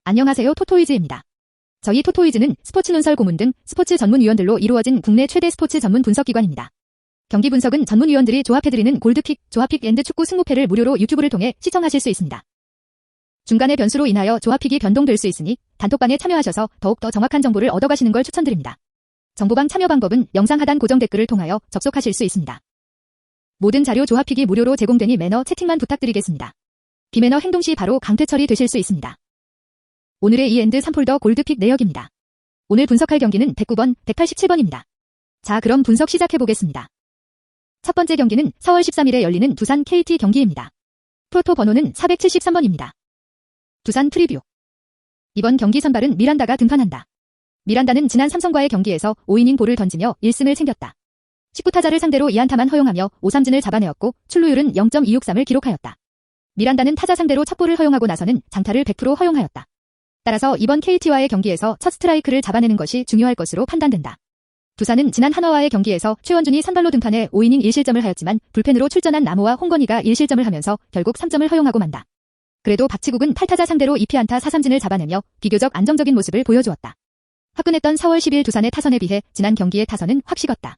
안녕하세요, 토토이즈입니다. 저희 토토이즈는 스포츠 논설 고문 등 스포츠 전문위원들로 이루어진 국내 최대 스포츠 전문 분석기관입니다. 경기 분석은 전문위원들이 조합해드리는 골드픽, 조합픽 앤드 축구 승무패를 무료로 유튜브를 통해 시청하실 수 있습니다. 중간의 변수로 인하여 조합픽이 변동될 수 있으니 단톡방에 참여하셔서 더욱더 정확한 정보를 얻어가시는 걸 추천드립니다. 정보방 참여 방법은 영상 하단 고정 댓글을 통하여 접속하실 수 있습니다. 모든 자료 조합픽이 무료로 제공되니 매너 채팅만 부탁드리겠습니다. 비매너 행동 시 바로 강퇴 처리되실 수 있습니다. 오늘의 이엔드 3폴더 골드픽 내역입니다. 오늘 분석할 경기는 109번, 187번입니다. 자, 그럼 분석 시작해보겠습니다. 첫 번째 경기는 4월 13일에 열리는 두산 KT 경기입니다. 프로토 번호는 473번입니다. 두산 프리뷰. 이번 경기 선발은 미란다가 등판한다. 미란다는 지난 삼성과의 경기에서 5이닝 볼을 던지며 1승을 챙겼다. 19타자를 상대로 2안타만 허용하며 5삼진을 잡아내었고 출루율은 0.263을 기록하였다. 미란다는 타자 상대로 첫 볼을 허용하고 나서는 장타를 100% 허용하였다. 따라서 이번 KT와의 경기에서 첫 스트라이크를 잡아내는 것이 중요할 것으로 판단된다. 두산은 지난 한화와의 경기에서 최원준이 선발로 등판해 5이닝 1실점을 하였지만 불펜으로 출전한 나무와 홍건희가 1실점을 하면서 결국 3점을 허용하고 만다. 그래도 박치국은 8타자 상대로 2피안타 4삼진을 잡아내며 비교적 안정적인 모습을 보여주었다. 화끈했던 4월 10일 두산의 타선에 비해 지난 경기의 타선은 확 식었다.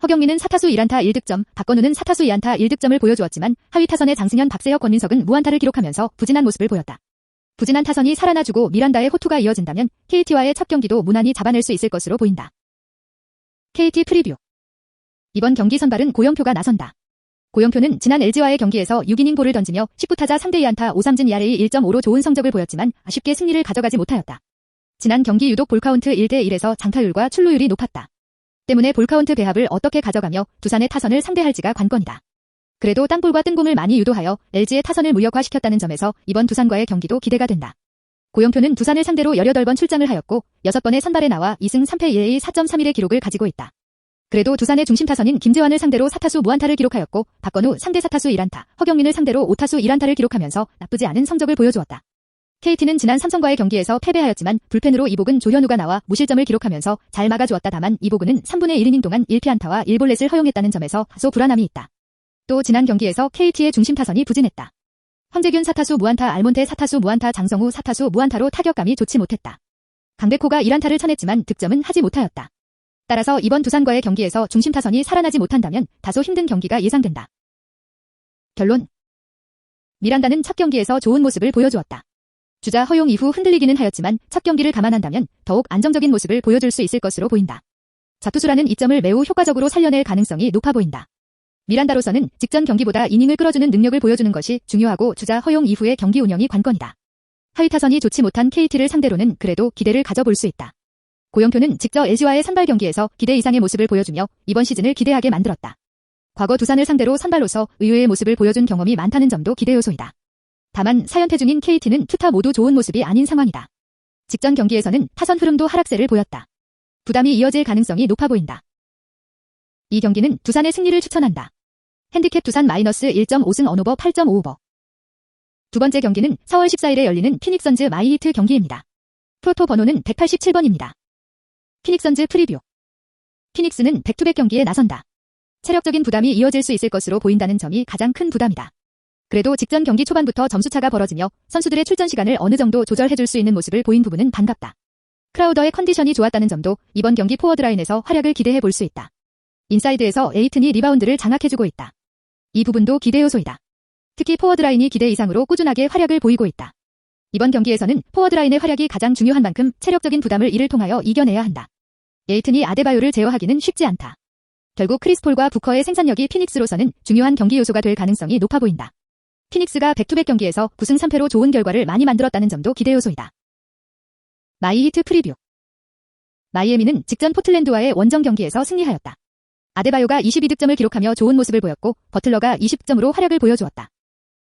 허경민은 4타수 1안타 1득점, 박건우는 4타수 2안타 1득점을 보여주었지만 하위 타선의 장승현, 박세혁, 권민석은 무안타를 기록하면서 부진한 모습을 보였다. 부진한 타선이 살아나주고 미란다의 호투가 이어진다면 KT와의 첫 경기도 무난히 잡아낼 수 있을 것으로 보인다. KT 프리뷰. 이번 경기 선발은 고영표가 나선다. 고영표는 지난 LG와의 경기에서 6이닝 볼을 던지며 19타자 3대 2안타 5삼진 ERA 1.5로 좋은 성적을 보였지만 아쉽게 승리를 가져가지 못하였다. 지난 경기 유독 볼카운트 1대 1에서 장타율과 출루율이 높았다. 때문에 볼카운트 배합을 어떻게 가져가며 두산의 타선을 상대할지가 관건이다. 그래도 땅볼과 뜬공을 많이 유도하여 LG의 타선을 무력화시켰다는 점에서 이번 두산과의 경기도 기대가 된다. 고영표는 두산을 상대로 18번 출장을 하였고 6번의 선발에 나와 2승 3패 ERA 4.31의 기록을 가지고 있다. 그래도 두산의 중심 타선인 김재환을 상대로 4타수 무안타를 기록하였고 박건우 상대 4타수 1안타, 허경민을 상대로 5타수 1안타를 기록하면서 나쁘지 않은 성적을 보여주었다. KT는 지난 삼성과의 경기에서 패배하였지만 불펜으로 이복은 조현우가 나와 무실점을 기록하면서 잘 막아주었다. 다만 이복은은 3분의 1이닝 동안 1피안타와 1볼넷을 허용했다는 점에서 다소 불안함이 있다. 또 지난 경기에서 KT의 중심 타선이 부진했다. 황재균 4타수 무안타, 알몬테 4타수 무안타, 장성우 4타수 무안타로 타격감이 좋지 못했다. 강백호가 1안타를 쳐냈지만 득점은 하지 못하였다. 따라서 이번 두산과의 경기에서 중심 타선이 살아나지 못한다면 다소 힘든 경기가 예상된다. 결론. 미란다는 첫 경기에서 좋은 모습을 보여주었다. 주자 허용 이후 흔들리기는 하였지만 첫 경기를 감안한다면 더욱 안정적인 모습을 보여줄 수 있을 것으로 보인다. 좌투수라는 이점을 매우 효과적으로 살려낼 가능성이 높아 보인다. 미란다로서는 직전 경기보다 이닝을 끌어주는 능력을 보여주는 것이 중요하고 주자 허용 이후의 경기 운영이 관건이다. 하위 타선이 좋지 못한 KT를 상대로는 그래도 기대를 가져볼 수 있다. 고영표는 직접 LG와의 선발 경기에서 기대 이상의 모습을 보여주며 이번 시즌을 기대하게 만들었다. 과거 두산을 상대로 선발로서 의외의 모습을 보여준 경험이 많다는 점도 기대 요소이다. 다만 4연패 중인 KT는 투타 모두 좋은 모습이 아닌 상황이다. 직전 경기에서는 타선 흐름도 하락세를 보였다. 부담이 이어질 가능성이 높아 보인다. 이 경기는 두산의 승리를 추천한다. 핸디캡 두산 마이너스 1.5승 언오버 8.5오버. 두 번째 경기는 4월 14일에 열리는 피닉스 선즈 마이히트 경기입니다. 프로토 번호는 187번입니다. 피닉스 선즈 프리뷰. 피닉스는 백투백 경기에 나선다. 체력적인 부담이 이어질 수 있을 것으로 보인다는 점이 가장 큰 부담이다. 그래도 직전 경기 초반부터 점수차가 벌어지며 선수들의 출전 시간을 어느 정도 조절해줄 수 있는 모습을 보인 부분은 반갑다. 크라우더의 컨디션이 좋았다는 점도 이번 경기 포워드 라인에서 활약을 기대해 볼 수 있다. 인사이드에서 에이튼이 리바운드를 장악해주고 있다. 이 부분도 기대 요소이다. 특히 포워드 라인이 기대 이상으로 꾸준하게 활약을 보이고 있다. 이번 경기에서는 포워드 라인의 활약이 가장 중요한 만큼 체력적인 부담을 이를 통하여 이겨내야 한다. 에이튼이 아데바요를 제어하기는 쉽지 않다. 결국 크리스폴과 부커의 생산력이 피닉스로서는 중요한 경기 요소가 될 가능성이 높아 보인다. 피닉스가 백투백 경기에서 9승 3패로 좋은 결과를 많이 만들었다는 점도 기대 요소이다. 마이히트 프리뷰. 마이애미는 직전 포틀랜드와의 원정 경기에서 승리하였다. 아데바요가 22득점을 기록하며 좋은 모습을 보였고 버틀러가 20점으로 활약을 보여주었다.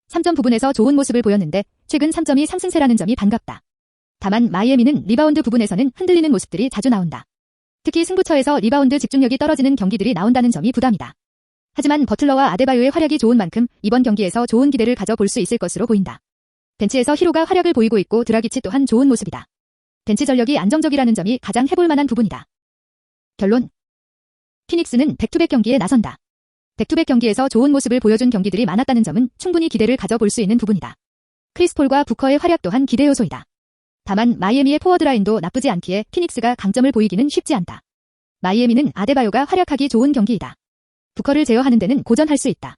3점 부분에서 좋은 모습을 보였는데 최근 3점이 상승세라는 점이 반갑다. 다만 마이애미는 리바운드 부분에서는 흔들리는 모습들이 자주 나온다. 특히 승부처에서 리바운드 집중력이 떨어지는 경기들이 나온다는 점이 부담이다. 하지만 버틀러와 아데바요의 활약이 좋은 만큼 이번 경기에서 좋은 기대를 가져볼 수 있을 것으로 보인다. 벤치에서 히로가 활약을 보이고 있고 드라기치 또한 좋은 모습이다. 벤치 전력이 안정적이라는 점이 가장 해볼 만한 부분이다. 결론. 피닉스는 백투백 경기에 나선다. 백투백 경기에서 좋은 모습을 보여준 경기들이 많았다는 점은 충분히 기대를 가져볼 수 있는 부분이다. 크리스폴과 부커의 활약 또한 기대 요소이다. 다만 마이애미의 포워드 라인도 나쁘지 않기에 피닉스가 강점을 보이기는 쉽지 않다. 마이애미는 아데바요가 활약하기 좋은 경기이다. 부커를 제어하는 데는 고전할 수 있다.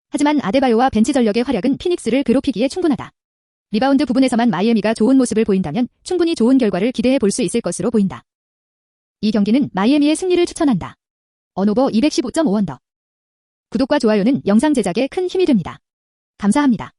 하지만 아데바요와 벤치 전력의 활약은 피닉스를 괴롭히기에 충분하다. 리바운드 부분에서만 마이애미가 좋은 모습을 보인다면 충분히 좋은 결과를 기대해 볼 수 있을 것으로 보인다. 이 경기는 마이애미의 승리를 추천한다. 언오버 215.5언더. 구독과 좋아요는 영상 제작에 큰 힘이 됩니다. 감사합니다.